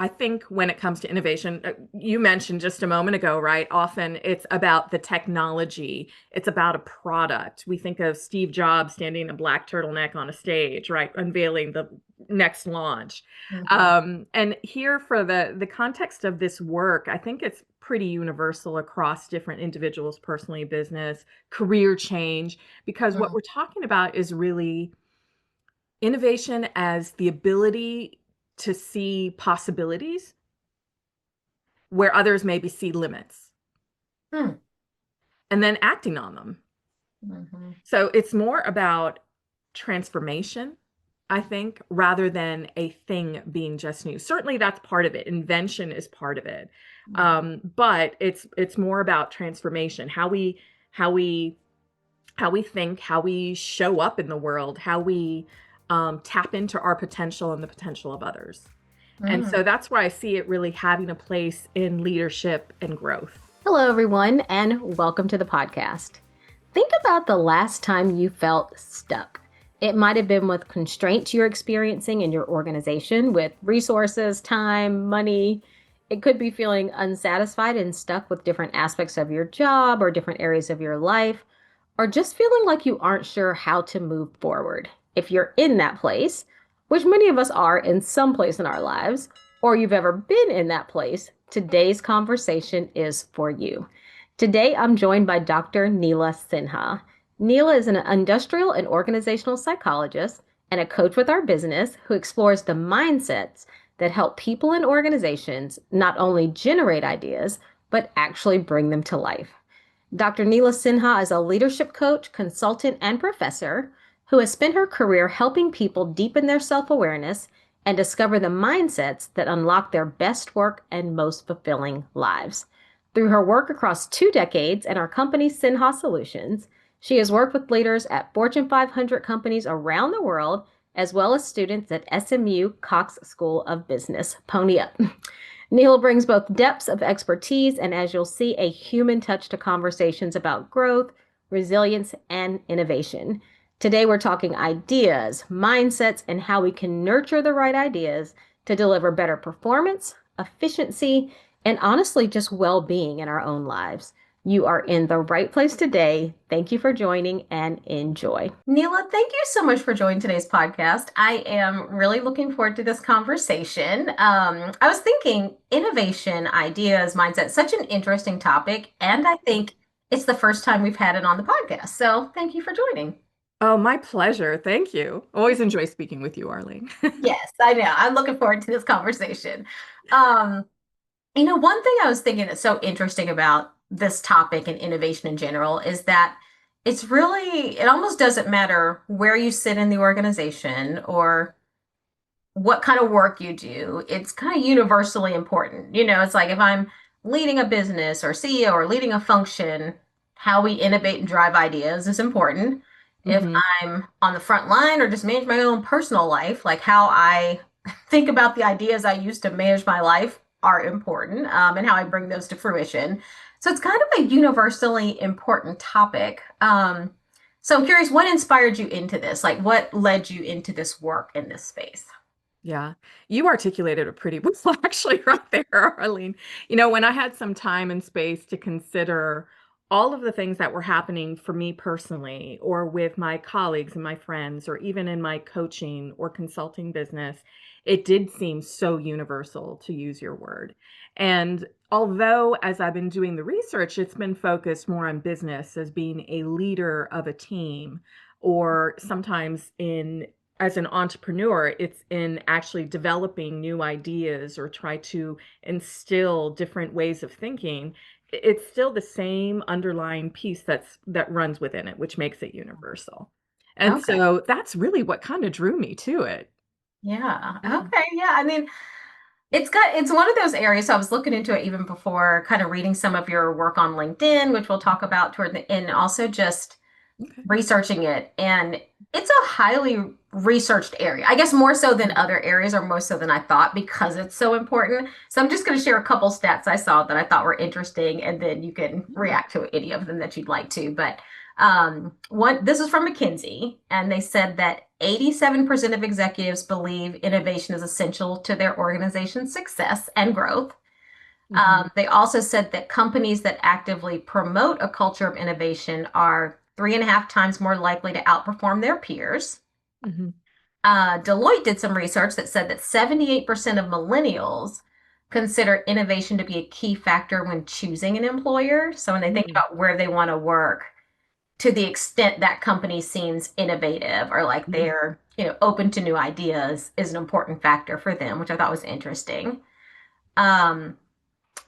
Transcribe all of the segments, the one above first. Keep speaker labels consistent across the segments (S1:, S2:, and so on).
S1: I think when it comes to innovation, you mentioned just a moment ago, right? Often it's about the technology, it's about a product. We think of Steve Jobs standing in a black turtleneck on a stage, right? Unveiling the next launch.
S2: Mhm.
S1: And here, for the context of this work, I think it's pretty universal across different individuals, personally, business, career change, because what
S2: Mhm.
S1: we're talking about is really innovation as the ability to see possibilities where others maybe see limits
S2: Hmm.
S1: and then acting on them.
S2: Mhm.
S1: So it's more about transformation, I think, rather than a thing being just new. Certainly that's part of it. Invention is part of it.
S2: Mhm.
S1: But it's more about transformation, how we how we think, how we show up in the world, how we tap into our potential and the potential of others. And
S2: Mm.
S1: so that's where I see it really having a place in leadership and growth.
S2: Hello, everyone, and welcome to the podcast. Think about the last time you felt stuck. It might have been with constraints you're experiencing in your organization with resources, time, money. It could be feeling unsatisfied and stuck with different aspects of your job or different areas of your life, or just feeling like you aren't sure how to move forward. If you're in that place, which many of us are in some place in our lives, or you've ever been in that place, today's conversation is for you. Today, I'm joined by Dr. Neela Sinha. Neela is an industrial and organizational psychologist and a coach with our business who explores the mindsets that help people and organizations not only generate ideas, but actually bring them to life. Dr. Neela Sinha is a leadership coach, consultant, and professor who has spent her career helping people deepen their self awareness and discover the mindsets that unlock their best work and most fulfilling lives. Through her work across 2 decades and our company, Sinha Solutions, she has worked with leaders at Fortune 500 companies around the world, as well as students at SMU Cox School of Business. Pony up. Neil brings both depths of expertise and, as you'll see, a human touch to conversations about growth, resilience, and innovation. Today, we're talking ideas, mindsets, and how we can nurture the right ideas to deliver better performance, efficiency, and honestly, just well being in our own lives. You are in the right place today. Thank you for joining and enjoy. Neela, thank you so much for joining today's podcast. I am really looking forward to this conversation. I was thinking innovation, ideas, mindset, such an interesting topic. And I think it's the first time we've had it on the podcast. So thank you for joining.
S1: Oh, my pleasure. Thank you. Always enjoy speaking with you, Arlene.
S2: Yes, I know. I'm looking forward to this conversation. Um, one thing I was thinking that's so interesting about this topic and innovation in general is that it almost doesn't matter where you sit in the organization or what kind of work you do. It's kind of universally important. It's like if I'm leading a business or CEO or leading a function, how we innovate and drive ideas is important. If
S1: Hmm.
S2: I'm on the front line or just manage my own personal life, like how I think about the ideas I use to manage my life are important, and how I bring those to fruition. So it's kind of a universally important topic. So I'm curious, what inspired you into this? Like, what led you into this work in this space?
S1: Yeah, you articulated it pretty well, actually, right there, Arlene. When I had some time and space to consider all of the things that were happening for me personally, or with my colleagues and my friends, or even in my coaching or consulting business, it did seem so universal, to use your word. And although, as I've been doing the research, it's been focused more on business as being a leader of a team, or sometimes in as an entrepreneur, it's in actually developing new ideas or try to instill different ways of thinking. It's still the same underlying piece that runs within it, which makes it universal. And
S2: Okay.
S1: so that's really what kind of drew me to it.
S2: Yeah.
S1: Yeah.
S2: Okay. Yeah. I mean, it's one of those areas. So I was looking into it even before kind of reading some of your work on LinkedIn, which we'll talk about toward the end, and also just
S1: Okay.
S2: researching it. And it's a highly researched area, I guess more so than other areas or more so than I thought because it's so important. So I'm just going to share a couple stats I saw that I thought were interesting, and then you can
S1: Yeah.
S2: react to any of them that you'd like to. But This is from McKinsey, and they said that 87% of executives believe innovation is essential to their organization's success and growth.
S1: Hmm.
S2: They also said that companies that actively promote a culture of innovation are 3.5 times more likely to outperform their peers.
S1: Hmm.
S2: Deloitte did some research that said that 78% of millennials consider innovation to be a key factor when choosing an employer. So when they think
S1: Hmm.
S2: about where they want to work, to the extent that company seems innovative or like
S1: Hmm.
S2: they're, open to new ideas is an important factor for them, which I thought was interesting. Um,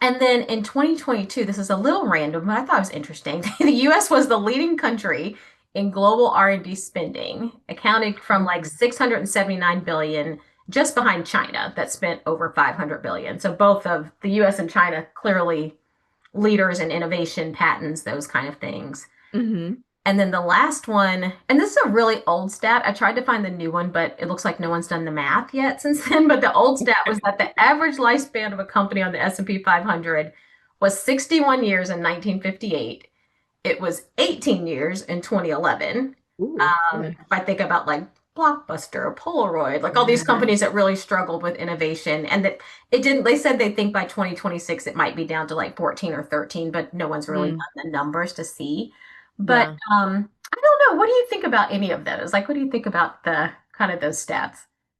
S2: and then in 2022, this is a little random, but I thought it was interesting. The US was the leading country in global R&D spending, accounted from like 679 billion, just behind China that spent over 500 billion. So both of the US and China clearly leaders in innovation, patents, those kind of things.
S1: Hmm.
S2: And then the last one, and this is a really old stat. I tried to find the new one, but it looks like no one's done the math yet since then. But the old stat was that the average lifespan of a company on the S&P 500 was 61 years in 1958. It was 18 years in 2011.
S1: Ooh, yeah.
S2: If I think about like Blockbuster, Polaroid, like all these
S1: Yeah.
S2: companies that really struggled with innovation, and that it didn't, they said they think by 2026 it might be down to like 14 or 13, but no one's really
S1: Mm,
S2: done the numbers to see. But
S1: yeah.
S2: I don't know. What do you think about any of those? Like, what do you think about the kind of those stats?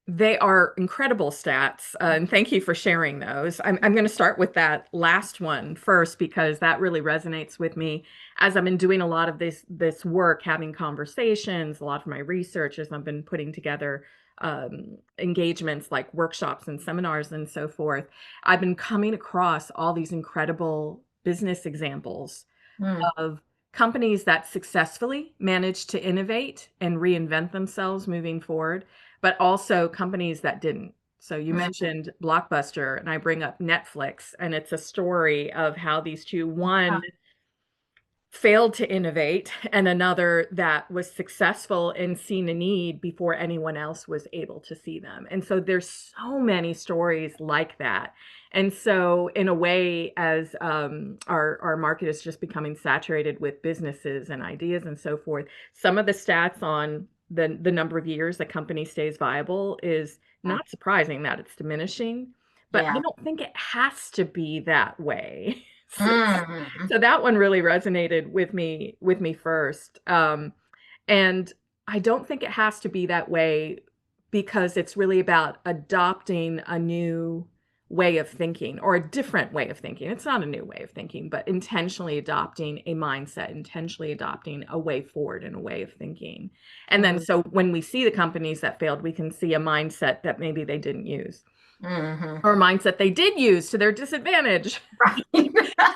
S1: They are incredible stats, and thank you for sharing those. I'm going to start with that last one first because that really resonates with me as I've been doing a lot of this work, having conversations, a lot of my research as I've been putting together engagements like workshops and seminars and so forth. I've been coming across all these incredible business examples
S2: Mm,
S1: of companies that successfully managed to innovate and reinvent themselves moving forward, but also companies that didn't. So you
S2: mm,
S1: mentioned Blockbuster, and I bring up Netflix, and it's a story of how these two, one failed to innovate and another that was successful and seen a need before anyone else was able to see them. And so there's so many stories like that. And so in a way, as our market is just becoming saturated with businesses and ideas and so forth, some of the stats on the number of years a company stays viable is
S2: mm,
S1: not surprising that it's diminishing, but I
S2: yeah.
S1: don't think it has to be that way.
S2: Mm,
S1: So that one really resonated with me first. And I don't think it has to be that way because it's really about adopting a new way of thinking or a different way of thinking. It's not a new way of thinking, but intentionally adopting a mindset, intentionally adopting a way forward and a way of thinking. And then
S2: mm,
S1: so when we see the companies that failed, we can see a mindset that maybe they didn't use
S2: mhm.
S1: or a mindset they did use to their disadvantage.
S2: Right.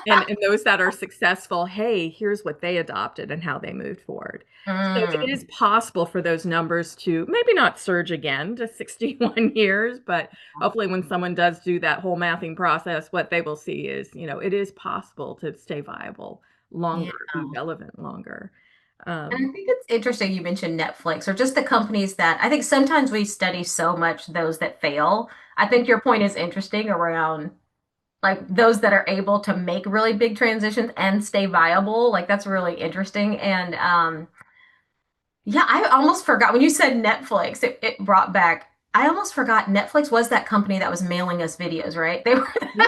S1: And those that are successful, hey, here's what they adopted and how they moved forward. So it is
S2: Mm,
S1: possible for those numbers to maybe not surge again to 61 years, but hopefully when someone does do that whole mathing process, what they will see is, it is possible to stay viable
S2: yeah.
S1: longer, be relevant longer.
S2: And
S1: Um,
S2: I think it's interesting you mentioned Netflix or just the companies that I think sometimes we study so much those that fail. I think your point is interesting around like those that are able to make really big transitions and stay viable. Like that's really interesting. And yeah, I almost forgot when you said Netflix, it brought back, I almost forgot Netflix was that company that was mailing us videos, right? They were
S1: yeah,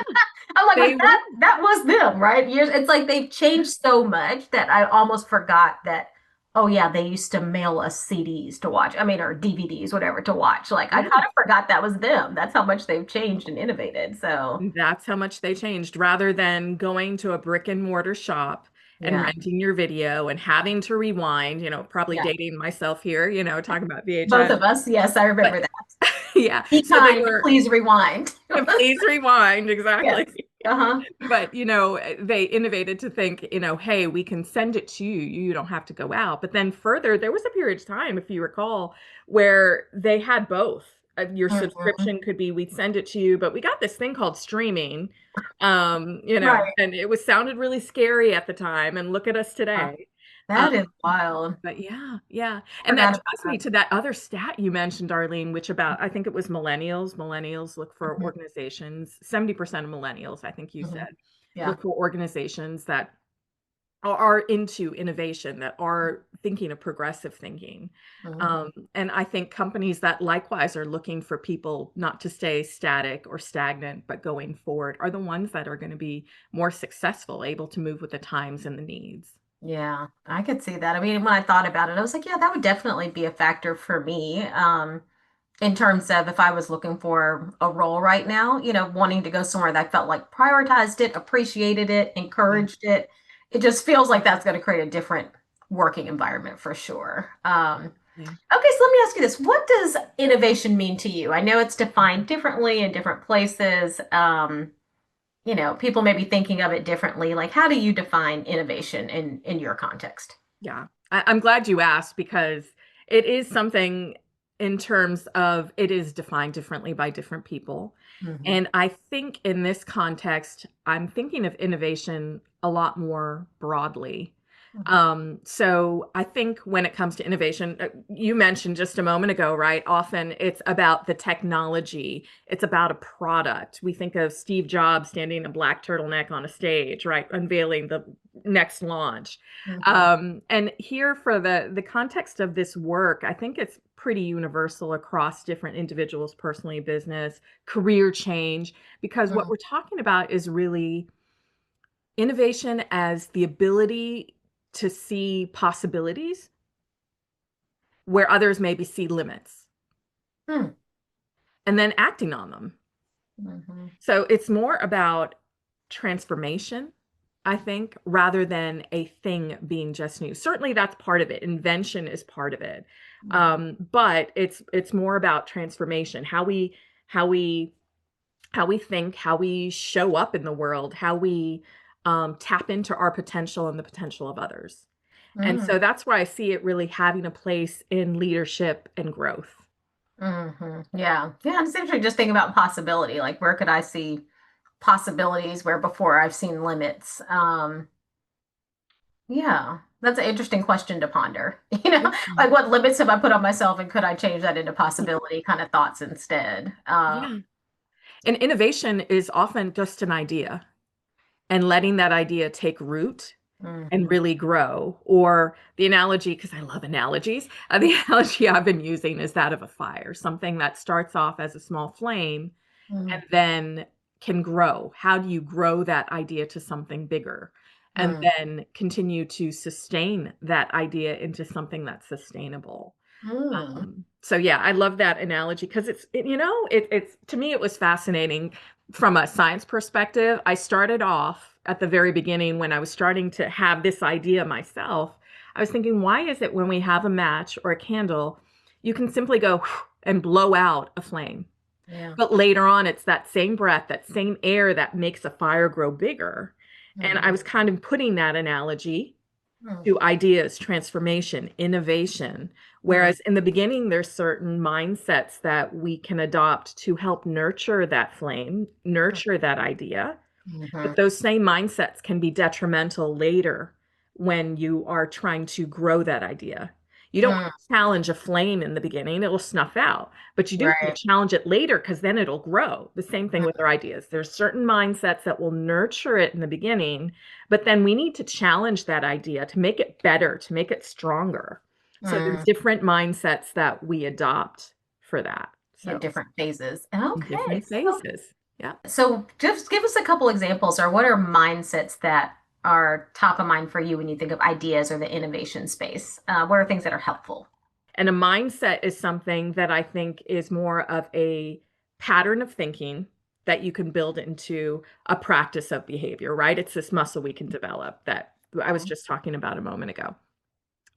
S2: I'm like, but
S1: they were.
S2: that was them, right? Years, it's like they've changed so much that I almost forgot that, oh yeah, they used to mail us CDs to watch. I mean, or DVDs, whatever to watch. Like I kind
S1: Yeah.
S2: of forgot that was them. That's how much they've changed and innovated. So
S1: That's how much they changed rather than going to a brick and mortar shop and
S2: yeah.
S1: renting your video and having to rewind, probably
S2: Yeah.
S1: dating myself here, talking about
S2: Both
S1: VHS.
S2: of us. Yes, I
S1: But
S2: remember that.
S1: yeah,
S2: Be
S1: so they
S2: kind,
S1: were,
S2: please rewind.
S1: please rewind,
S2: Yes.
S1: exactly.
S2: Uh-huh.
S1: But, they innovated to think, hey, we can send it to you. You don't have to go out. But then further, there was a period of time, if you recall, where they had both. Your
S2: Mhm.
S1: subscription could be we'd send it to you, but we got this thing called streaming,
S2: Right.
S1: and it was sounded really scary at the time. And look at us
S2: Uh,
S1: today.
S2: That is wild.
S1: But yeah, yeah. And that
S2: Forgot about
S1: draws me
S2: that.
S1: to that other stat you mentioned, Arlene, which about, I think it was millennials. Millennials look for
S2: Mhm.
S1: organizations. 70% of millennials, I think you
S2: Mhm.
S1: said,
S2: Yeah.
S1: look for organizations that are into innovation, that are thinking of progressive thinking.
S2: Mhm.
S1: And I think companies that likewise are looking for people not to stay static or stagnant, but going forward, are the ones that are going to be more successful, able to move with the times and the needs.
S2: Yeah, I could see that. I mean, when I thought about it, I was like, yeah, that would definitely be a factor for me. In terms of if I was looking for a role right now, wanting to go somewhere that I felt like prioritized it, appreciated it,
S1: Yeah.
S2: encouraged it. It just feels like that's going to create a different working environment for sure.
S1: Yeah.
S2: Okay, so let me ask you this. What does innovation mean to you? I know it's defined differently in different places. People may be thinking of it differently. Like, how do you define innovation in your context?
S1: Yeah. I'm glad you asked, because it is something, in terms of it is defined differently by different people.
S2: Hmm.
S1: And I think in this context, I'm thinking of innovation a lot more broadly. So I think when it comes to innovation, you mentioned just a moment ago, right? Often it's about the technology, it's about a product. We think of Steve Jobs standing in a black turtleneck on a stage, right? Unveiling the next launch.
S2: Hmm.
S1: And here, for the context of this work, I think it's pretty universal across different individuals, personally, business, career change, because what we're talking about is really innovation as the ability to see possibilities where others maybe see limits,
S2: Hmm.
S1: and then acting on them.
S2: Hmm.
S1: So it's more about transformation, I think, rather than a thing being just new. Certainly that's part of it. Invention is part of it.
S2: Hmm.
S1: But it's more about transformation, how we how we think, how we show up in the world, how we tap into our potential and the potential of others. And
S2: Hmm.
S1: so that's why I see it really having a place in leadership and growth.
S2: Yeah. Yeah. It's interesting just thinking about possibility. Like, where could I see possibilities where before I've seen limits? Yeah. That's an interesting question to ponder.
S1: Yeah.
S2: Like, what limits have I put on myself and could I change that into possibility kind of thoughts instead?
S1: Yeah. And innovation is often just an idea, and letting that idea take root and
S2: Mhm.
S1: really grow. Or the analogy, because I love analogies, the analogy I've been using is that of a fire, something that starts off as a small flame and
S2: Mhm.
S1: then can grow. How do you grow that idea to something bigger? And
S2: Mhm.
S1: then continue to sustain that idea into something that's sustainable.
S2: Mhm.
S1: So yeah, I love that analogy, because it's, to me, it was fascinating from a science perspective. I started off at the very beginning when I was starting to have this idea myself. I was thinking, why is it when we have a match or a candle, you can simply go and blow out a flame?
S2: Yeah.
S1: But later on, it's that same breath, that same air that makes a fire grow bigger. And I
S2: Mhm.
S1: was kind of putting that analogy
S2: Mhm.
S1: to ideas, transformation, innovation.
S2: Mhm.
S1: Whereas in the beginning, there's certain mindsets that we can adopt to help nurture that flame, nurture that idea.
S2: Mhm.
S1: But those same mindsets can be detrimental later when you are trying to grow that idea. You don't want
S2: Mhm.
S1: to challenge a flame in the beginning, it'll snuff out. But you do want
S2: Right.
S1: to challenge it later, because then it'll grow. The same thing
S2: Mhm.
S1: with our ideas. There's certain mindsets that will nurture it in the beginning, but then we need to challenge that idea to make it better, to make it stronger. So there's
S2: Mhm.
S1: different mindsets that we adopt for that.
S2: In
S1: So
S2: different phases.
S1: in
S2: Okay.
S1: different phases. Yeah.
S2: So just give us a couple examples, or what are mindsets that are top of mind for you when you think of ideas or the innovation space? What are things that are helpful?
S1: And a mindset is something that I think is more of a pattern of thinking that you can build into a practice of behavior, right? It's this muscle we can develop that I was just talking about a moment ago.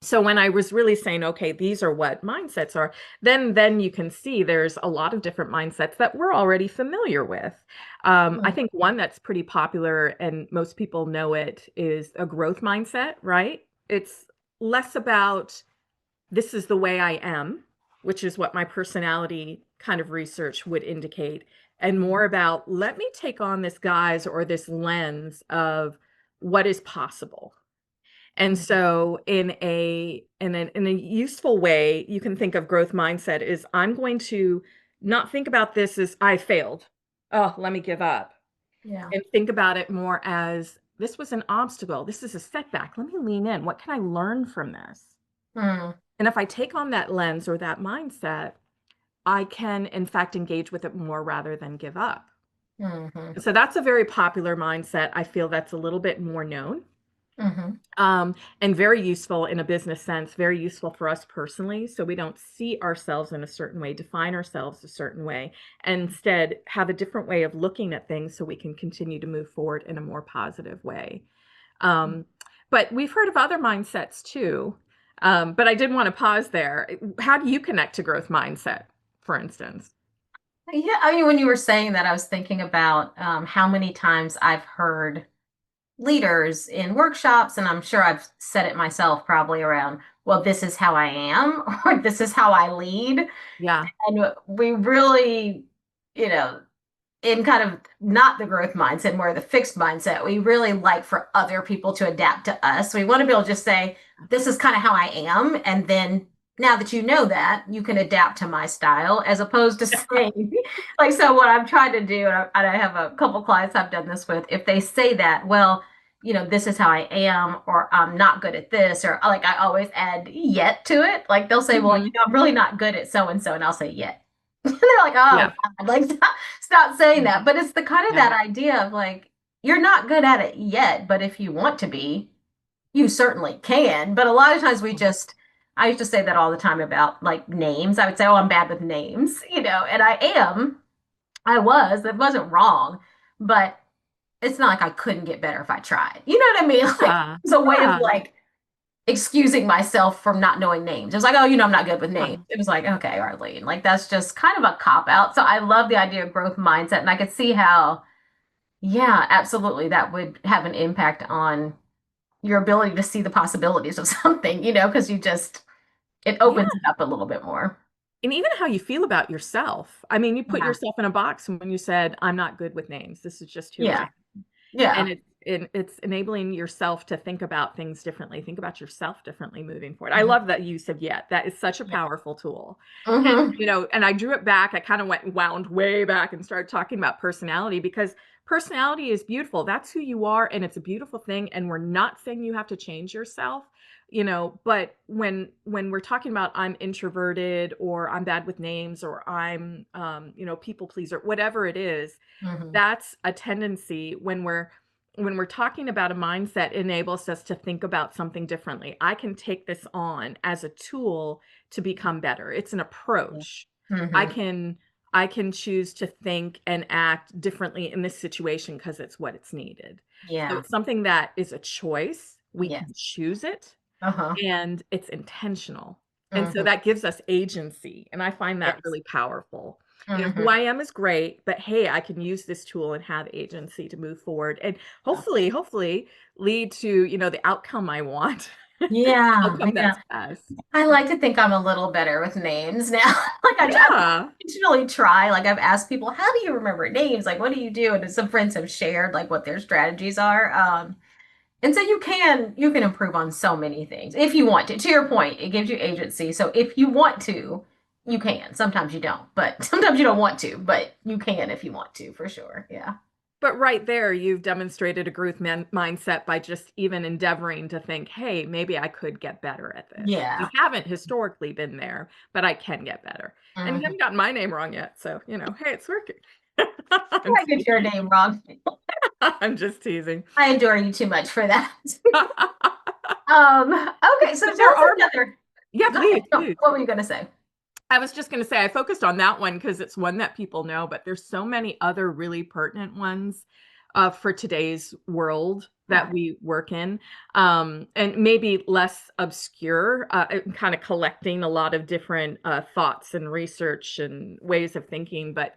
S1: So when I was really saying, okay, these are what mindsets are, then you can see there's a lot of different mindsets that we're already familiar with. I
S2: Mhm.
S1: think one that's pretty popular and most people know it is a growth mindset, right? It's less about this is the way I am, which is what my personality kind of research would indicate, and more about let me take on this guise or this lens of what is possible. And
S2: Mhm.
S1: so in a useful way, you can think of growth mindset is I'm going to not think about this as I failed. Oh, let me give up.
S2: Yeah.
S1: And think about it more as this was an obstacle. This is a setback. Let me lean in. What can I learn from this?
S2: Mm,
S1: And if I take on that lens or that mindset, I can, in fact, engage with it more rather than give up.
S2: mm-hmm,
S1: So that's a very popular mindset. I feel that's a little bit more known,
S2: mm-hmm,
S1: and very useful in a business sense, very useful for us personally. So we don't see ourselves in a certain way, define ourselves a certain way, and instead have a different way of looking at things so we can continue to move forward in a more positive way. Um, but we've heard of other mindsets too. But I did want to pause there. How do you connect to growth mindset, for instance?
S2: yeah, I mean, when you were saying that, I was thinking about how many times I've heard leaders in workshops, and I'm sure I've said it myself probably around, well, this is how I am, or this is how I lead.
S1: Yeah.
S2: And we really, you know, in kind of not the growth mindset, more the fixed mindset, we really like for other people to adapt to us. We want to be able to just say, this is kind of how I am. And then now that you know that, you can adapt to my style, as opposed to saying, like, so what I'm trying to do, and I have a couple clients I've done this with, if they say that, well, this is how I am, or I'm not good at this, or like I always add yet to it. Like they'll say, well,
S1: Hmm.
S2: I'm really not good at so and so, and I'll say yet. They're like, oh,
S1: Yeah.
S2: God, like stop saying that. But it's the kind of
S1: Yeah.
S2: that idea of like, you're not good at it yet, but if you want to be, you certainly can. But a lot of times I used to say that all the time about like names. I would say, oh, I'm bad with names, and that wasn't wrong, but it's not like I couldn't get better if I tried. You know what I mean? Like,
S1: Yeah.
S2: it's a way of
S1: Yeah.
S2: like excusing myself from not knowing names. It was like, oh, I'm not good with names.
S1: Yeah.
S2: It was like, okay, Arlene, like that's just kind of a cop out. So I love the idea of growth mindset, and I could see how, yeah, absolutely, that would have an impact on your ability to see the possibilities of something, because it
S1: Yeah.
S2: opens it up a little bit more.
S1: And even how you feel about yourself. I mean, you put
S2: Yeah.
S1: yourself in a box when you said, I'm not good with names. This is just who I
S2: Yeah.
S1: am.
S2: Yeah.
S1: And it's enabling yourself to think about things differently, think about yourself differently moving forward. I
S2: Mhm.
S1: love that use of yet. That is such a
S2: Yeah.
S1: powerful tool. And,
S2: Hmm.
S1: and I drew it back. I kind of wound way back and started talking about personality, because personality is beautiful. That's who you are, and it's a beautiful thing. And we're not saying you have to change yourself, but when we're talking about I'm introverted, or I'm bad with names, or I'm people pleaser, whatever it is,
S2: Hmm.
S1: that's a tendency. When we're talking about a mindset, it enables us to think about something differently. I can take this on as a tool to become better. It's an
S2: Yeah.
S1: approach. I
S2: Hmm.
S1: can I can choose to think and act differently in this situation because it's needed. So
S2: Yeah.
S1: it's something that is a choice. We can
S2: Yes.
S1: choose it,
S2: Uh-huh.
S1: and it's intentional. And so
S2: Hmm.
S1: that gives us agency, and I find that
S2: Yes.
S1: really powerful. Who
S2: Hmm.
S1: I am is great, but hey, I can use this tool and have agency to move forward and
S2: Yeah.
S1: hopefully lead to, the outcome I want,
S2: Yeah.
S1: outcome
S2: Yeah.
S1: that's best.
S2: I like to think I'm a little better with names now. Like I
S1: Yeah.
S2: intentionally try. Like I've asked people, how do you remember names? Like, what do you do? And some friends have shared like what their strategies are. And so you can improve on so many things if you want to. To your point, it gives you agency. So if you want to, you can. Sometimes you don't, but sometimes you don't want to, but you can if you want to, for sure. Yeah.
S1: But right there, you've demonstrated a growth mindset by just even endeavoring to think, hey, maybe I could get better at this. I
S2: Yeah.
S1: haven't historically been there, but I can get better. And you
S2: Mhm.
S1: haven't gotten my name wrong yet. So, hey, it's working. I'm
S2: I get your
S1: teasing.
S2: name wrong.
S1: I'm just teasing.
S2: I adore you too much for that. Okay, so
S1: But
S2: tell
S1: there
S2: us
S1: are,
S2: another.
S1: yeah,
S2: Go ahead.
S1: please,
S2: No,
S1: please.
S2: what were you gonna say?
S1: I was just going to say, I focused on that one because it's one that people know, but there's so many other really pertinent ones for today's world that
S2: Yeah.
S1: we work in, and maybe less obscure, kind of collecting a lot of different thoughts and research and ways of thinking. But,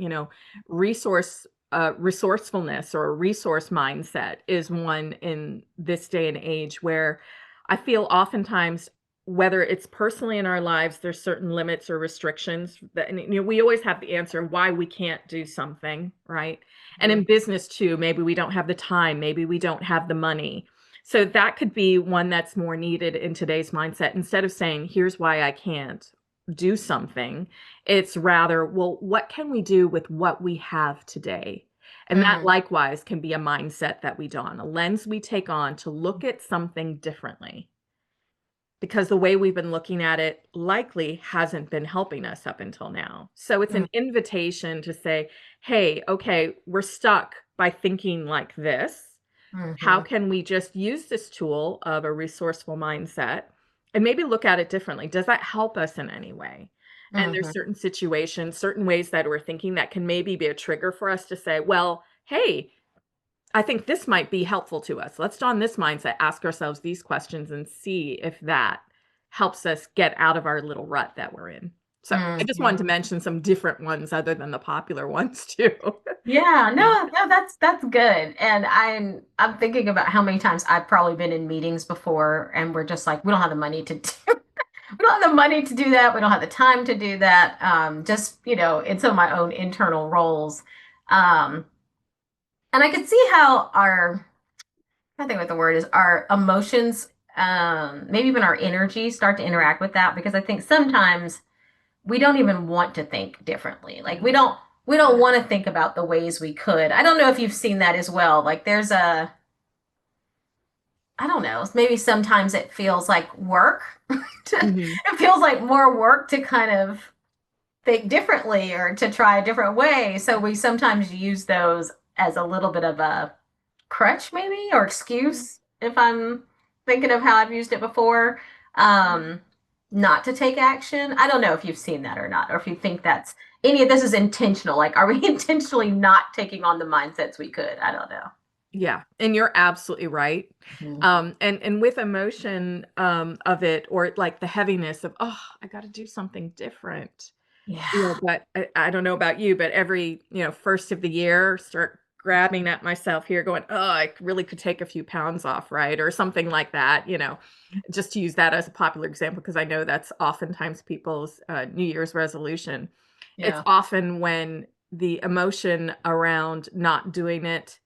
S1: resourcefulness or resource mindset is one in this day and age where I feel oftentimes, whether it's personally in our lives, there's certain limits or restrictions that, and, we always have the answer why we can't do something, right? And
S2: Mhm.
S1: in business too, maybe we don't have the time, maybe we don't have the money. So that could be one that's more needed in today's mindset. Instead of saying, here's why I can't do something, it's rather, well, what can we do with what we have today? And that
S2: Mm,
S1: likewise can be a mindset that we don, a lens we take on to look at something differently because the way we've been looking at it likely hasn't been helping us up until now. So it's
S2: mm,
S1: an invitation to say, hey, okay, we're stuck by thinking like this. How
S2: mhm,
S1: can we just use this tool of a resourceful mindset and maybe look at it differently? Does that help us in any way? And there's
S2: mhm,
S1: certain situations, certain ways that we're thinking that can maybe be a trigger for us to say, well, hey, I think this might be helpful to us. Let's don this mindset, ask ourselves these questions and see if that helps us get out of our little rut that we're in. So I just wanted to
S2: mhm.
S1: mention some different ones other than the popular ones too.
S2: Yeah,
S1: Yeah.
S2: no, that's good. And I'm thinking about how many times I've probably been in meetings before and we're just like, we don't have the money to do we don't have the money to do that. We don't have the time to do that. Just, in some of my own internal roles. Um, and I could see how I think what the word is, our emotions, maybe even our energy start to interact with that because I think sometimes we don't even want to think differently. Like we don't want to think about the ways we could. I don't know if you've seen that as well. Like I don't know, maybe sometimes it feels like work.
S1: Mhm.
S2: It feels like more work to kind of think differently or to try a different way. So we sometimes use those as a little bit of a crutch, maybe, or excuse, if I'm thinking of how I've used it before, um, not to take action. I don't know if you've seen that or not, or if you think that's any of this is intentional. Like, are we intentionally not taking on the mindsets we could? I don't know.
S1: Yeah, and you're absolutely right.
S2: Mhm.
S1: And with emotion of it or like the heaviness of, oh, I got to do something different.
S2: Yeah.
S1: But I don't know about you, but every, first of the year, start grabbing at myself here going, "Oh, I really could take a few pounds off," right? Or something like that, just to use that as a popular example, because I know that's oftentimes people's, New Year's resolution. It's
S2: Yeah.
S1: often when the emotion around not doing it,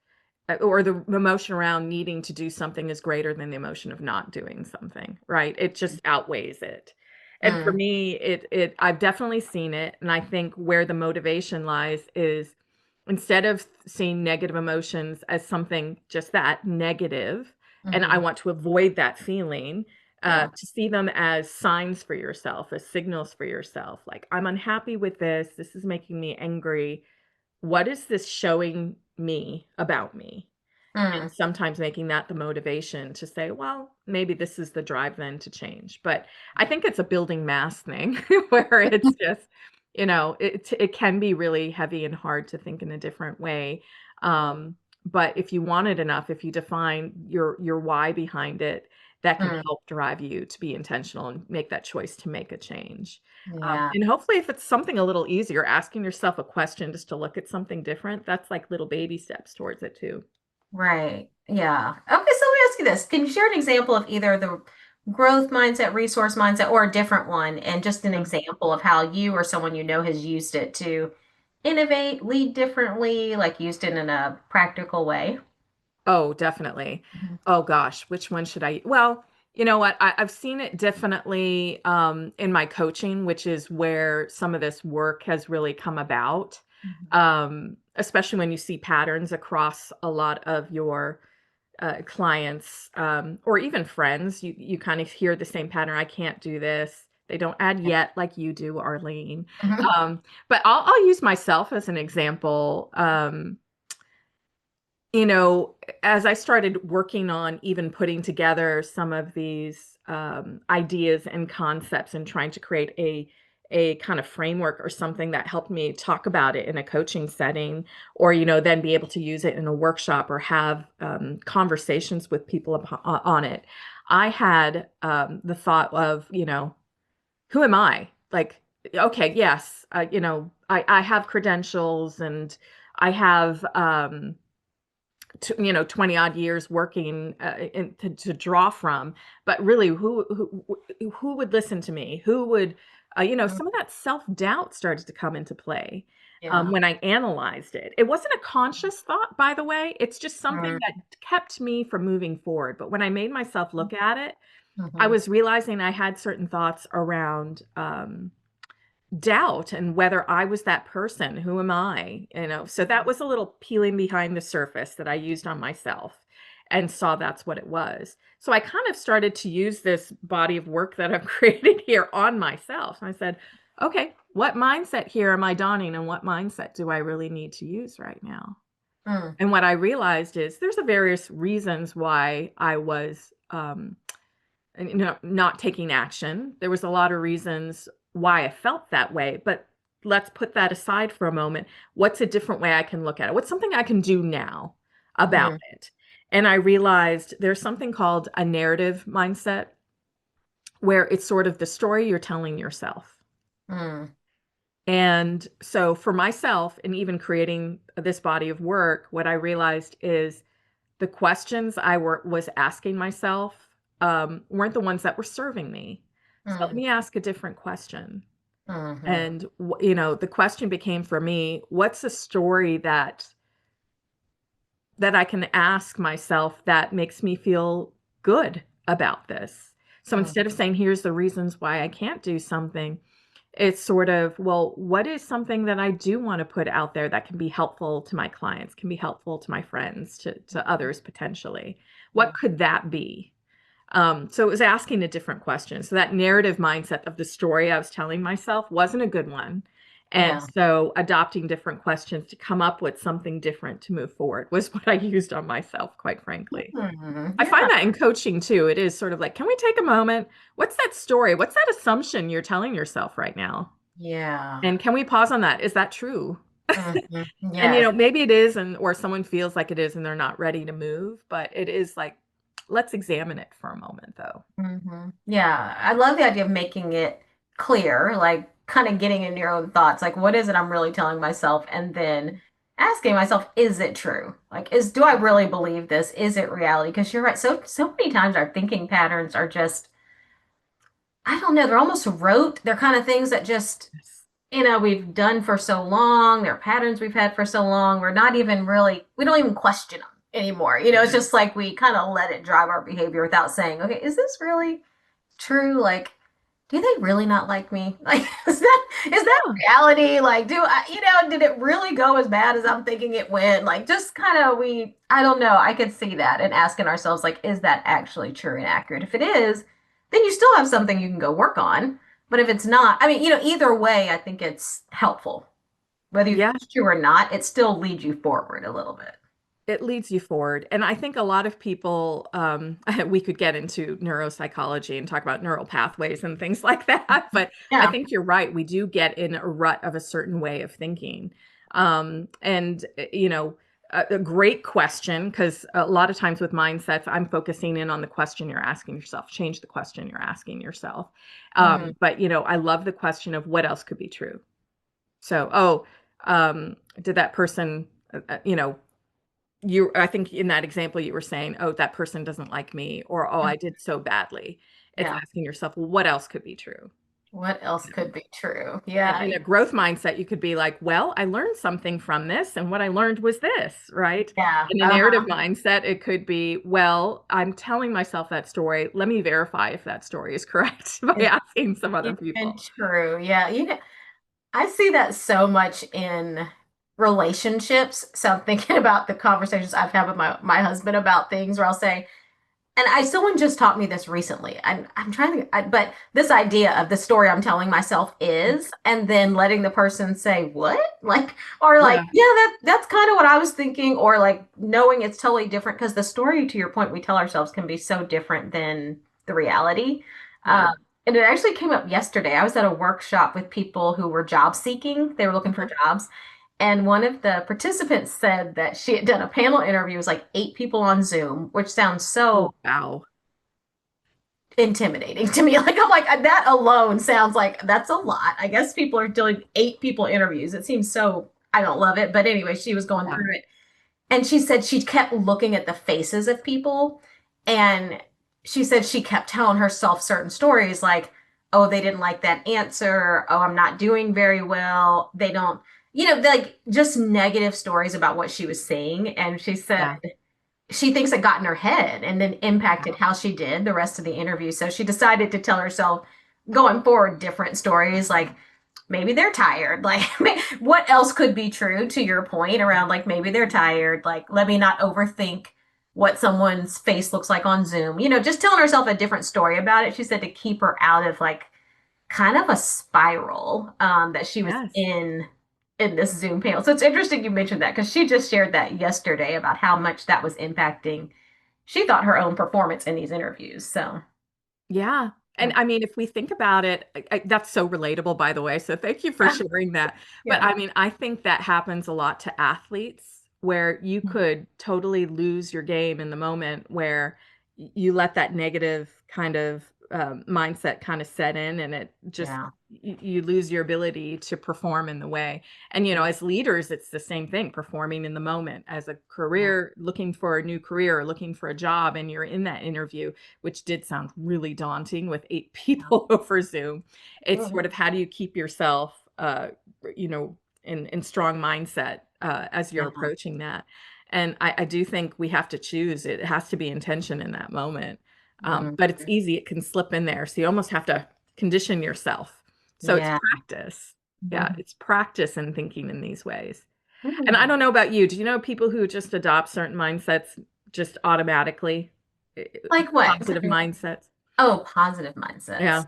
S1: or the emotion around needing to do something is greater than the emotion of not doing something, right? It just outweighs it. And for
S2: Mm,
S1: me, I've definitely seen it, and I think where the motivation lies is instead of seeing negative emotions as something just that negative, and I
S2: hmm.
S1: want to avoid that feeling,
S2: Yeah.
S1: to see them as signs for yourself, as signals for yourself. Like, I'm unhappy with this. This is making me angry. What is this showing me about me? And
S2: Mm,
S1: sometimes making that the motivation to say, well, maybe this is the drive then to change. But I think it's a building mass thing where it's just, it can be really heavy and hard to think in a different way. Um, but if you want it enough, if you define your why behind it, that can
S2: mm,
S1: help drive you to be intentional and make that choice to make a change.
S2: yeah.
S1: And hopefully, if it's something a little easier, asking yourself a question just to look at something different, that's like little baby steps towards it too.
S2: Right. Yeah. Okay, so let me ask you this. Can you share an example of either the growth mindset, resource mindset, or a different one, and just an example of how you or someone you know has used it to innovate, lead differently, like used it in a practical way?
S1: Oh, definitely.
S2: Mhm.
S1: Oh gosh, which one should I well, you know what? I've seen it definitely in my coaching, which is where some of this work has really come about.
S2: Mhm.
S1: Especially when you see patterns across a lot of your clients, or even friends, you kind of hear the same pattern. I can't do this. They don't add yet like you do, Arlene.
S2: Mhm.
S1: But I'll use myself as an example. You know, as I started working on even putting together some of these ideas and concepts and trying to create a kind of framework or something that helped me talk about it in a coaching setting, or then be able to use it in a workshop or have conversations with people on it. I had the thought of, who am I? Like, okay, yes, I have credentials and I have 20 odd years working to draw from, but really who would listen to me, who would some of that self-doubt started to come into play
S2: Yeah.
S1: when I analyzed it. It wasn't a conscious thought, by the way. It's just something
S2: Mm,
S1: that kept me from moving forward. But when I made myself look at it, I
S2: mhm.
S1: was realizing I had certain thoughts around doubt and whether I was that person. Who am I? So that was a little peeling behind the surface that I used on myself and saw that's what it was. So I kind of started to use this body of work that I've created here on myself. And I said, okay, what mindset here am I donning and what mindset do I really need to use right now?
S2: Mm,
S1: And what I realized is there's a various reasons why I was not taking action. There was a lot of reasons why I felt that way, but let's put that aside for a moment. What's a different way I can look at it? What's something I can do now about
S2: mm,
S1: it? And I realized there's something called a narrative mindset where it's sort of the story you're telling yourself.
S2: mm,
S1: And so for myself, and even creating this body of work, what I realized is the questions was asking myself weren't the ones that were serving me. So let
S2: mm,
S1: me ask a different question.
S2: mhm,
S1: And the question became for me, what's a story that I can ask myself that makes me feel good about this? So
S2: mm,
S1: instead of saying, here's the reasons why I can't do something, it's sort of, well, what is something that I do want to put out there that can be helpful to my clients, can be helpful to my friends, to others potentially? What
S2: mm.
S1: could that be? So it was asking a different question. So that narrative mindset of the story I was telling myself wasn't a good one. And
S2: Yeah.
S1: so adopting different questions to come up with something different to move forward was what I used on myself, quite frankly. I find
S2: Yeah.
S1: that in coaching too. It is sort of like, can we take a moment? What's that story? What's that assumption you're telling yourself right now?
S2: Yeah.
S1: And can we pause on that? Is that true?
S2: Mhm.
S1: And
S2: Yes.
S1: maybe it is, and or someone feels like it is and they're not ready to move, but it is like, let's examine it for a moment though.
S2: Yeah. I love the idea of making it clear, like kind of getting in your own thoughts. Like, what is it I'm really telling myself? And then asking myself, is it true? Like, do I really believe this? Is it reality? Because you're right. So many times our thinking patterns are just, I don't know, they're almost rote. They're kind of things that just,
S1: Yes.
S2: we've done for so long. They're patterns we've had for so long. We're not even really, we don't even question them anymore. It's just like we kind of let it drive our behavior without saying, okay, is this really true? Like, do they really not like me? Like, is that
S1: Yeah.
S2: reality? Like, did it really go as bad as I'm thinking it went? Like, just kind of, I don't know. I could see that and asking ourselves, like, is that actually true and accurate? If it is, then you still have something you can go work on. But if it's not, I mean, either way, I think it's helpful. Whether you think
S1: Yeah.
S2: it's true or not, it still leads you forward a little bit.
S1: It leads you forward. And I think a lot of people, we could get into neuropsychology and talk about neural pathways and things like that. But I
S2: Yeah.
S1: think you're right. We do get in a rut of a certain way of thinking. And, a great question, because a lot of times with mindsets, I'm focusing in on the question you're asking yourself. Change the question you're asking yourself.
S2: Mm,
S1: But, I love the question of what else could be true. So, did that person, I think in that example you were saying, "Oh, that person doesn't like me," or, "Oh,
S2: mm,
S1: I did so badly." It's
S2: yeah.
S1: asking yourself, "Well, what else could be true?"
S2: What else
S1: You know?
S2: could be true?
S1: And
S2: Yeah.
S1: in a growth mindset, you could be like, "Well, I learned something from this, and what I learned was this," right?
S2: Yeah.
S1: In a narrative
S2: Uh-huh.
S1: mindset, it could be, "Well, I'm telling myself that story. Let me verify if that story is correct by
S2: Is
S1: asking some other
S2: even
S1: people."
S2: true. Yeah. I see that so much in relationships. So I'm thinking about the conversations I've had with my husband about things where I'll say, and someone just taught me this recently. I'm trying to, but this idea of the story I'm telling myself is, and then letting the person say what, like, or like,
S1: Yeah,
S2: yeah, that's kind of what I was thinking, or like knowing it's totally different because the story, to your point, we tell ourselves can be so different than the reality. Um,
S1: right.
S2: and it actually came up yesterday. I was at a workshop with people who were job seeking. They were looking for
S1: Mhm.
S2: jobs. And one of the participants said that she had done a panel interview. It was like 8 people on Zoom, which sounds
S1: Oh,
S2: so
S1: wow.
S2: intimidating to me. Like, I'm like, that alone sounds like that's a lot. I guess people are doing 8 people interviews. It seems so, I don't love it. But anyway, she was going
S1: Yeah,
S2: through it. And she said she kept looking at the faces of people. And she said she kept telling herself certain stories like, oh, they didn't like that answer. Oh, I'm not doing very well. They don't, like just negative stories about what she was saying. And she said
S1: yeah,
S2: she thinks it got in her head and then
S1: yeah.
S2: impacted how she did the rest of the interview. So she decided to tell herself going forward different stories like, maybe they're tired. Like, what else could be true to your point around like maybe they're tired? Like, let me not overthink what someone's face looks like on Zoom. Just telling herself a different story about it. She said to keep her out of like kind of a spiral that she was
S1: Yes.
S2: in this Zoom panel. So it's interesting you mentioned that because she just shared that yesterday about how much that was impacting. She thought her own performance in these interviews. So
S1: Yeah. And I mean, if we think about it, that's so relatable, by the way. So thank you for sharing that. But
S2: yeah.
S1: I mean, I think that happens a lot to athletes where you could totally lose your game in the moment where you let that negative kind of mindset kind of set in and it just,
S2: Yeah.
S1: you lose your ability to perform in the way. And,
S2: Yeah.
S1: as leaders, it's the same thing, performing in the moment as a
S2: Yeah.
S1: career, looking for a new career, looking for a job, and you're in that interview which did sound really daunting with 8 people over Zoom. It's sort
S2: Mhm.
S1: of how do you keep yourself, you know, in strong mindset as you're
S2: Yeah.
S1: approaching that. And I do think we have to choose. It has to be intention in that moment. But it's
S2: Mhm.
S1: easy. It can slip in there. So you almost have to condition yourself. So it's
S2: Yeah.
S1: practice. Yeah,
S2: Mhm.
S1: it's practice in thinking in these ways. And I
S2: Mhm.
S1: don't know about you. Do you know people who just adopt certain mindsets just automatically? eh,
S2: Like what?
S1: Positive
S2: Sorry.
S1: mindsets.
S2: Oh, positive mindsets.
S1: Yeah.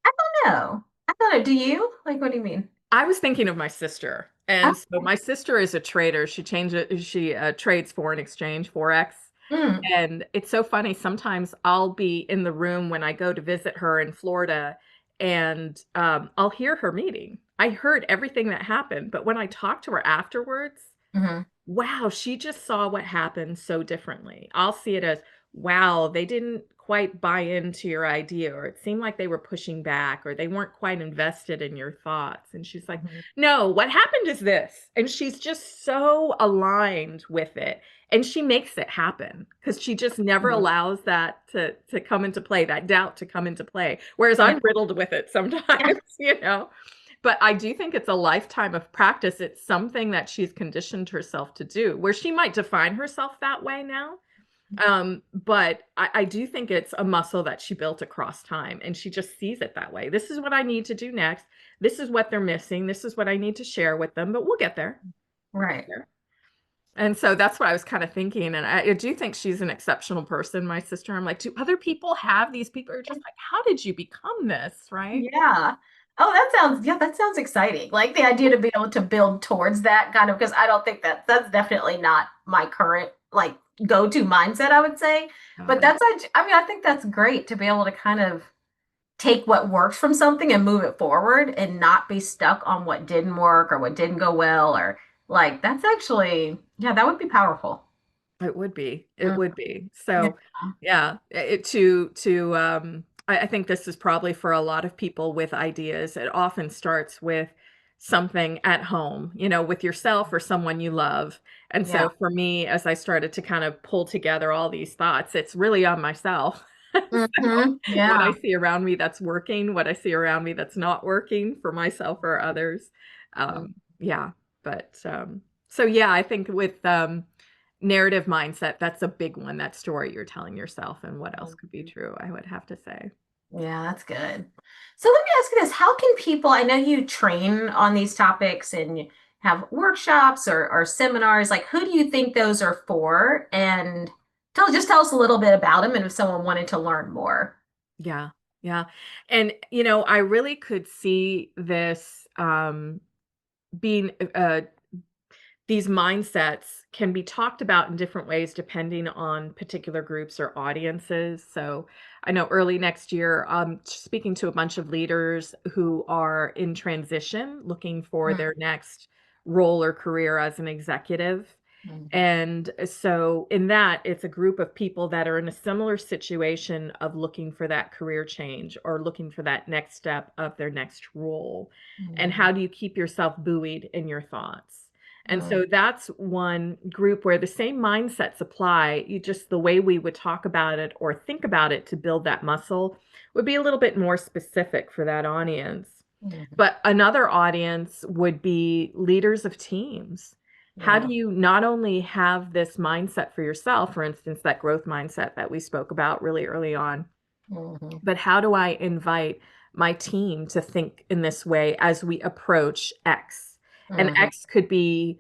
S2: I don't know. I don't know. Do you? Like, what do you mean?
S1: I was thinking of my sister. And so
S2: Okay.
S1: my sister is a trader. She trades foreign exchange, Forex.
S2: Mm.
S1: And it's so funny. Sometimes I'll be in the room when I go to visit her in Florida and I'll hear her meeting. I heard everything that happened, but when I talk to her afterwards,
S2: Mhm.
S1: wow, she just saw what happened so differently. I'll see it as, wow, they didn't quite buy into your idea, or it seemed like they were pushing back, or they weren't quite invested in your thoughts. And she's like,
S2: Mhm.
S1: no, what happened is this. And she's just so aligned with it. And she makes it happen because she just never
S2: Mhm.
S1: allows that to come into play, that doubt to come into play. Whereas
S2: Yeah.
S1: I'm riddled with it sometimes, you know. But I do think it's a lifetime of practice. It's something that she's conditioned herself to do, where she might define herself that way now. But I do think it's a muscle that she built across time, and she just sees it that way. This is what I need to do next. This is what they're missing. This is what I need to share with them, but we'll get there. We'll get
S2: Right.
S1: there. And so that's what I was kind of thinking. And I do think she's an exceptional person, my sister. I'm like, do other people have these people are just like, how did you become this? Right?
S2: Yeah. Oh, that sounds exciting. Like the idea to be able to build towards that kind of, because I don't think that's definitely not my current like go-to mindset, I would say. But
S1: Got it.
S2: I mean, I think that's great to be able to kind of take what works from something and move it forward and not be stuck on what didn't work or what didn't go well or like that's actually, yeah, that would be powerful.
S1: It would be. It
S2: Mm,
S1: would be.
S2: yeah.
S1: So, yeah, I think this is probably for a lot of people with ideas. It often starts with something at home, with yourself or someone you love. And
S2: Yeah.
S1: so for me, as I started to kind of pull together all these thoughts, it's really on myself. So what I
S2: Yeah.
S1: see around me that's working, what I see around me that's not working for myself or others.
S2: Mm,
S1: Yeah, but so yeah, I think with narrative mindset, that's a big one, that story you're telling yourself, and what else could be
S2: mhm.
S1: true, I would have to say.
S2: Yeah, that's good. So let me ask you this. How can people, I know you train on these topics and you have workshops or seminars, like who do you think those are for? And tell us a little bit about them and if someone wanted to learn more.
S1: Yeah, yeah, and, I really could see this, being, these mindsets can be talked about in different ways depending on particular groups or audiences. So I know early next year, I'm speaking to a bunch of leaders who are in transition, looking for
S2: Mm,
S1: their next role or career as an executive.
S2: mhm,
S1: And so, in that, it's a group of people that are in a similar situation of looking for that career change or looking for that next step of their next role. And
S2: mhm,
S1: how do you keep yourself buoyed in your thoughts? And
S2: mm,
S1: so that's one group where the same mindsets apply. You just the way we would talk about it or think about it to build that muscle would be a little bit more specific for that audience.
S2: mhm.
S1: But another audience would be leaders of teams. How
S2: Yeah.
S1: do you not only have this mindset for yourself, for instance, that growth mindset that we spoke about really early on,
S2: Mhm,
S1: but how do I invite my team to think in this way as we approach X. And
S2: Mm-hmm.
S1: X could be,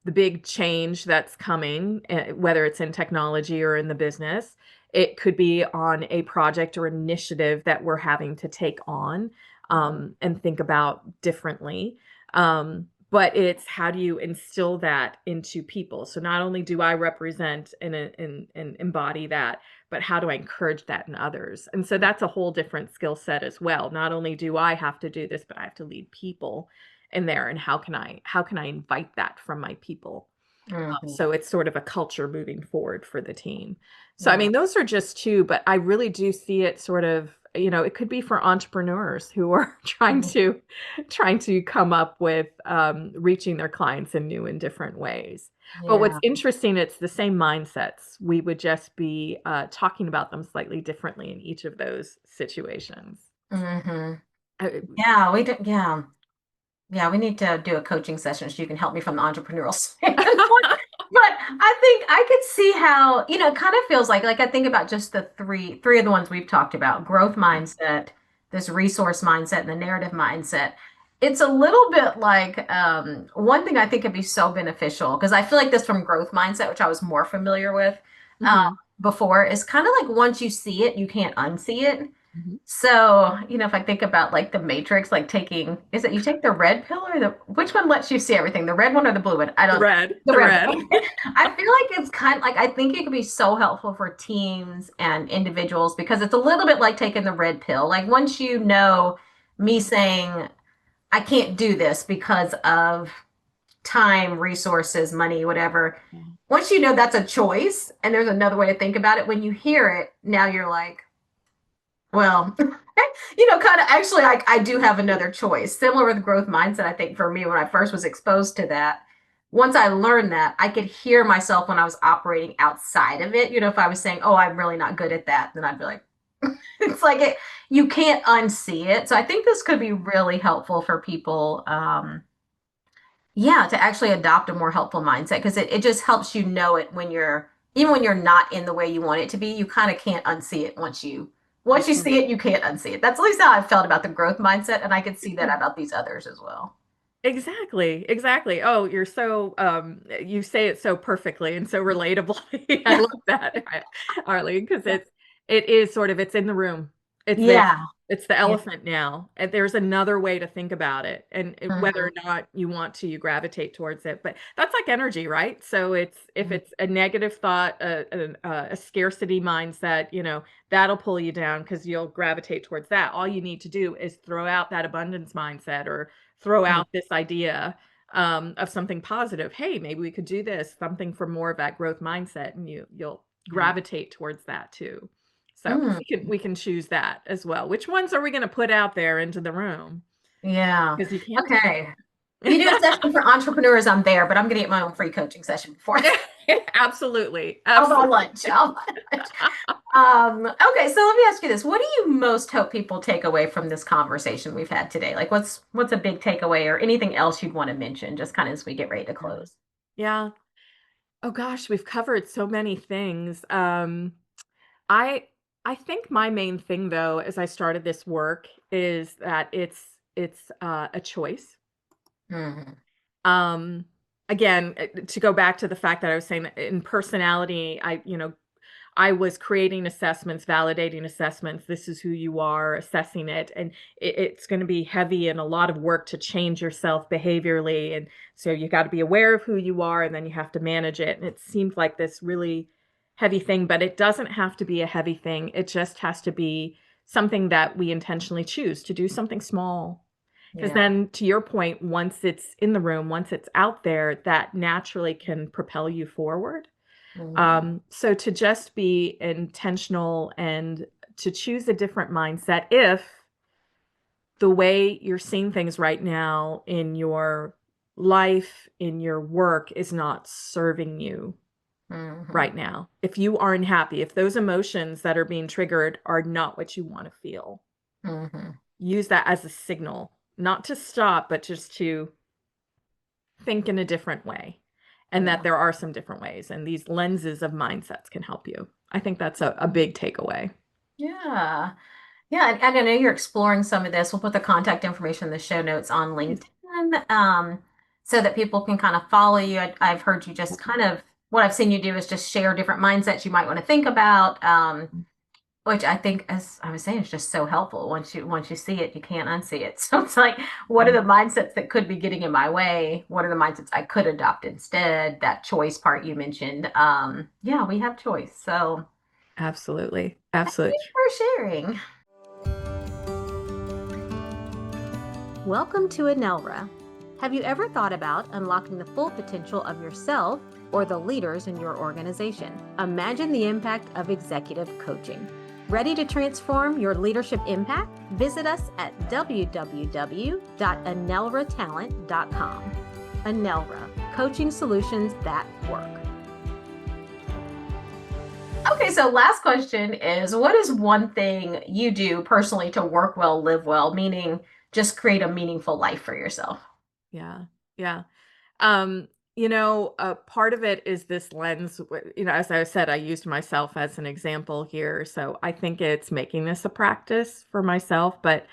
S1: the big change that's coming, whether it's in technology or in the business. It could be on a project or initiative that we're having to take on, and think about differently. But it's how do you instill that into people? So not only do I represent and embody that, but how do I encourage that in others? And so that's a whole different skill set as well. Not only do I have to do this, but I have to lead people in there. And how can I invite that from my people?
S2: Mm-hmm.
S1: So it's sort of a culture moving forward for the team. So, I
S2: Yeah.
S1: mean, those are just two, but I really do see it sort of, it could be for entrepreneurs who are trying to come up with reaching their clients in new and different ways. But what's
S2: Yeah.
S1: interesting, it's the same mindsets. We would just be talking about them slightly differently in each of those situations.
S2: Mm-hmm.
S1: Uh,
S2: Yeah, we do. Yeah. Yeah, we need to do a coaching session so you can help me from the entrepreneurial standpoint. But I think I could see how, it kind of feels like I think about just the three of the ones we've talked about, growth mindset, this resource mindset, and the narrative mindset. It's a little bit like one thing I think could be so beneficial because I feel like this from growth mindset, which I was more familiar with um,
S1: mhm,
S2: before, is kind of like once you see it, you can't unsee it.
S1: mhm.
S2: So, if I think about like the Matrix, like is it you take the red pill or which one lets you see everything? The red one or the blue one? I
S1: The
S2: don't,
S1: red,
S2: the
S1: the
S2: red
S1: red.
S2: one. I feel like it's kind of like, I think it could be so helpful for teams and individuals because it's a little bit like taking the red pill. Like once you know me saying, I can't do this because of time, resources, money, whatever. Once you know that's a choice and there's another way to think about it, when you hear it, now you're like, well, kind of actually, I do have another choice. Similar with growth mindset, I think for me, when I first was exposed to that, once I learned that, I could hear myself when I was operating outside of it. If I was saying, oh, I'm really not good at that, then I'd be like, it's like you can't unsee it. So I think this could be really helpful for people. Yeah, to actually adopt a more helpful mindset because it just helps you know it even when you're not in the way you want it to be, you kind of can't unsee it once you see it, you can't unsee it. That's at least how I felt about the growth mindset, and I could see that about these others as well.
S1: Exactly, exactly. Oh, you say it so perfectly and so relatably. I love that, Arlene, because it is sort of it's in the room. It's there.
S2: Yeah.
S1: It's the
S2: Yeah.
S1: elephant now. And there's another way to think about it. And whether or
S2: Mhm.
S1: not you want to, you gravitate towards it. But that's like energy, right? So if it's a negative thought, a scarcity mindset, that'll pull you down because you'll gravitate towards that. All you need to do is throw out that abundance mindset or throw
S2: Mhm.
S1: out this idea of something positive. Hey, maybe we could do this, something for more of that growth mindset, and you'll gravitate towards that too. So
S2: Mhm.
S1: we can choose that as well. Which ones are we going to put out there into the room?
S2: Yeah.
S1: Because you can't
S2: Okay. You do a session for entrepreneurs, I'm there, but I'm going to get my own free coaching session before
S1: Absolutely,
S2: I'll buy
S1: absolutely.
S2: lunch. I'll buy lunch. Okay, so let me ask you this. What do you most hope people take away from this conversation we've had today? Like what's a big takeaway or anything else you'd want to mention just kind of as we get ready to
S1: Yeah.
S2: close?
S1: Yeah. Oh gosh, we've covered so many things. I I think my main thing though, as I started this work, is that it's a choice.
S2: Hmm.
S1: Um, Again, to go back to the fact that I was saying that in personality, I was creating assessments, validating assessments. This is who you are, assessing it. And it's going to be heavy and a lot of work to change yourself behaviorally. And so you got to be aware of who you are and then you have to manage it. And it seemed like this really heavy thing, but it doesn't have to be a heavy thing. It just has to be something that we intentionally choose to do something small. Because
S2: Yeah.
S1: then, to your point, once it's in the room, once it's out there, that naturally can propel you forward.
S2: Hmm.
S1: So to just be intentional and to choose a different mindset if the way you're seeing things right now in your life, in your work is not serving you
S2: Hmm.
S1: right now. If you aren't happy, if those emotions that are being triggered are not what you want to feel,
S2: Hmm.
S1: use that as a signal, not to stop, but just to think in a different way. And that
S2: Yeah.
S1: there are some different ways, and these lenses of mindsets can help you. I think that's a big takeaway.
S2: Yeah. Yeah, and I know you're exploring some of this. We'll put the contact information in the show notes on
S1: Please.
S2: LinkedIn, so that people can kind of follow you. I've heard you just kind of, what I've seen you do is just share different mindsets you might want to think about, which I think, as I was saying, is just so helpful. Once you see it, you can't unsee it. So it's like, what are the mindsets that could be getting in my way? What are the mindsets I could adopt instead? That choice part you mentioned. Yeah, we have choice. So
S1: Absolutely.
S2: thank
S1: Absolutely.
S2: you for sharing. Welcome to Enelra. Have you ever thought about unlocking the full potential of yourself or the leaders in your organization? Imagine the impact of executive coaching. Ready to transform your leadership impact? Visit us at www.enelratalent.com. Enelra, coaching solutions that work. Okay, so last question is, what is one thing you do personally to work well, live well, meaning just create a meaningful life for yourself?
S1: Yeah. Yeah. Part of it is this lens, as I said, I used myself as an example here. So I think it's making this a practice for myself. But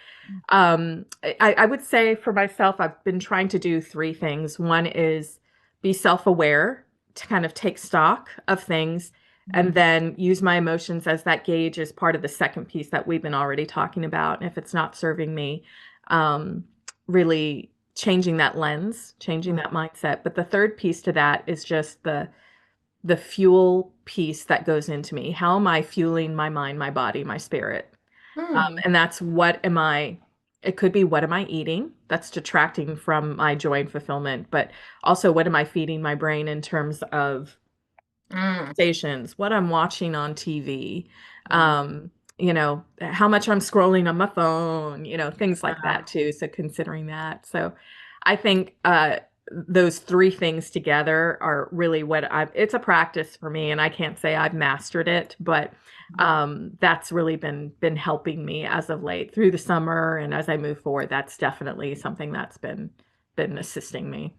S1: I would say for myself, I've been trying to do three things. One is be self-aware, to kind of take stock of things, and then use my emotions as that gauge as part of the second piece that we've been already talking about. And if it's not serving me, um, really changing that lens, changing that mindset. But the third piece to that is just the fuel piece that goes into me. How am I fueling my mind, my body, my spirit?
S2: Hmm.
S1: And that's what am I, it could be what am I eating? That's detracting from my joy and fulfillment. But also, what am I feeding my brain in terms of
S2: Mm.
S1: stations, what I'm watching on TV,
S2: Mm.
S1: how much I'm scrolling on my phone, things like
S2: Uh,
S1: that too. So considering that. So I think those three things together are really it's a practice for me, and I can't say I've mastered it, but that's really been helping me as of late through the summer. And as I move forward, that's definitely something that's been assisting me.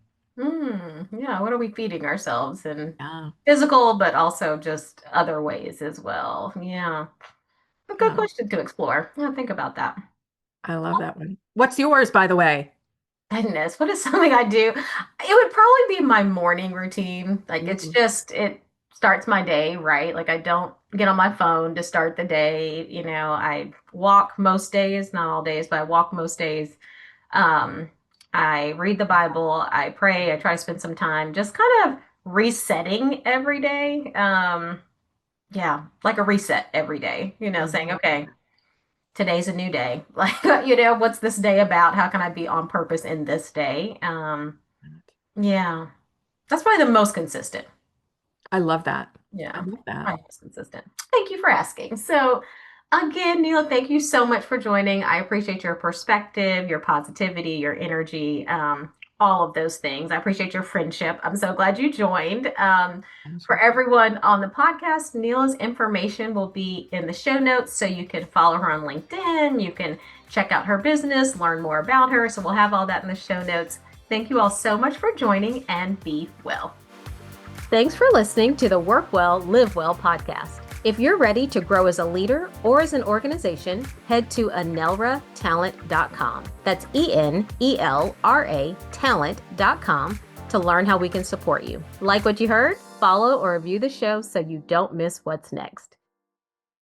S2: Yeah, what are we feeding ourselves in
S1: Yeah.
S2: physical, but also just other ways as well? Yeah, a good
S1: Yeah.
S2: question to explore. Yeah, think about that.
S1: I love that one. What's yours, by the way?
S2: Goodness, what is something I do? It would probably be my morning routine. Like
S1: Ooh.
S2: it starts my day, right? Like I don't get on my phone to start the day. I walk most days, not all days, but I walk most days. Um, I read the Bible, I pray, I try to spend some time just kind of resetting every day. Yeah, like a reset every day, saying,
S1: Mhm.
S2: okay, today's a new day. Like, what's this day about? How can I be on purpose in this day? Yeah, that's probably the most consistent.
S1: I love that. I
S2: Yeah,
S1: love that.
S2: probably most consistent. Thank you for asking. So, again, Neela, thank you so much for joining. I appreciate your perspective, your positivity, your energy, all of those things. I appreciate your friendship. I'm so glad you joined. For
S1: Pleasure.
S2: everyone on the podcast, Neela's information will be in the show notes, so you can follow her on LinkedIn. You can check out her business, learn more about her. So, we'll have all that in the show notes. Thank you all so much for joining, and be well. Thanks for listening to the Work Well, Live Well podcast. If you're ready to grow as a leader or as an organization, head to enelratalent.com. That's ENELRA talent.com to learn how we can support you. Like what you heard? Follow or review the show so you don't miss what's next.